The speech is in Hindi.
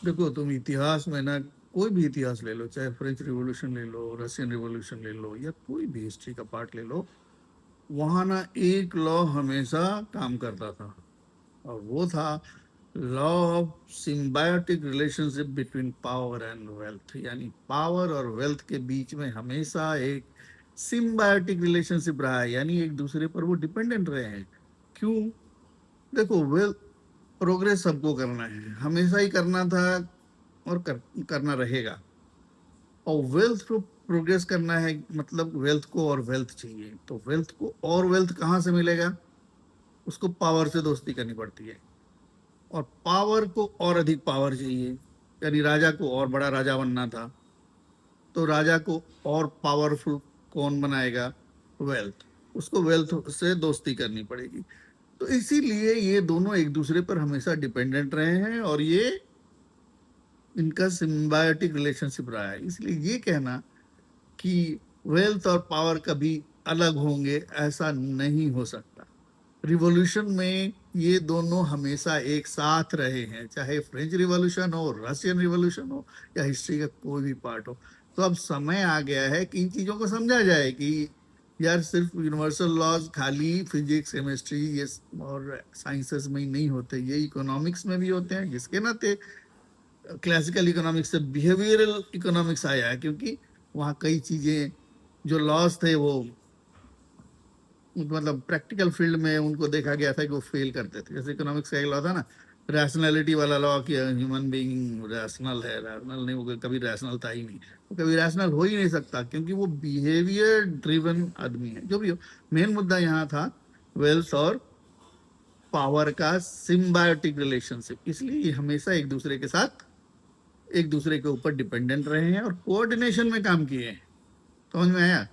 देखो तुम इतिहास में ना, कोई भी इतिहास ले लो, चाहे फ्रेंच रिवॉल्यूशन ले लो, रशियन रिवॉल्यूशन ले लो, या कोई भी हिस्ट्री का पार्ट ले लो, वहां ना एक लॉ हमेशा काम करता था, और वो था law of symbiotic relationship between power and wealth. यानी पावर और वेल्थ के बीच में हमेशा एक सिम्बायोटिक रिलेशनशिप रहा है, यानी एक दूसरे पर वो डिपेंडेंट रहे हैं। क्यों? देखो, वेल्थ, प्रोग्रेस सबको करना है, हमेशा ही करना था, और करना रहेगा। और वेल्थ को प्रोग्रेस करना है, मतलब वेल्थ को और वेल्थ चाहिए, तो वेल्थ को और वेल्थ कहाँ से मिलेगा? उसको पावर से दोस्ती करनी पड़ती है, और पावर को और अधिक पावर चाहिए। यानी राजा को और बड़ा राजा बनना था, तो राजा को और पावरफुल कौन बनाएगा? वेल्थ। उसको वेल्थ से दोस्ती करनी पड़ेगी। तो इसीलिए ये दोनों एक दूसरे पर हमेशा डिपेंडेंट रहे हैं, और ये इनका सिम्बायोटिक रिलेशनशिप रहा है। इसलिए ये कहना कि वेल्थ और पावर कभी अलग होंगे, ऐसा नहीं हो सकता। रिवॉल्यूशन में ये दोनों हमेशा एक साथ रहे हैं, चाहे फ्रेंच रिवॉल्यूशन हो, रशियन रिवॉल्यूशन हो, या हिस्ट्री का कोई भी पार्ट हो। तो अब समय आ गया है कि इन चीजों को समझा जाए कि यार सिर्फ यूनिवर्सल लॉज खाली फिजिक्स, केमिस्ट्री, ये और साइंसेस में ही नहीं होते, ये इकोनॉमिक्स में भी होते हैं। जिसके नाते क्लासिकल इकोनॉमिक्स से बिहेवियरल इकोनॉमिक्स आया है, क्योंकि वहाँ कई चीजें जो लॉस थे वो, मतलब प्रैक्टिकल फील्ड में उनको देखा गया था कि वो फेल करते थे। जैसे इकोनॉमिक्स का एक लॉ था ना, रैशनैलिटी वाला लॉ, कि ह्यूमन बीइंग रैशनल है, रैशनल नहीं, वो कभी रैशनल था ही नहीं, वो कभी रैशनल हो ही नहीं सकता, क्योंकि वो बिहेवियर ड्रिवन आदमी है। जो भी हो, मेन मुद्दा यहाँ था वेल्थ और पावर का सिम्बायोटिक रिलेशनशिप। इसलिए ये हमेशा एक दूसरे के साथ, एक दूसरे के ऊपर डिपेंडेंट रहे हैं और कोऑर्डिनेशन में काम किए हैं। समझ में आया?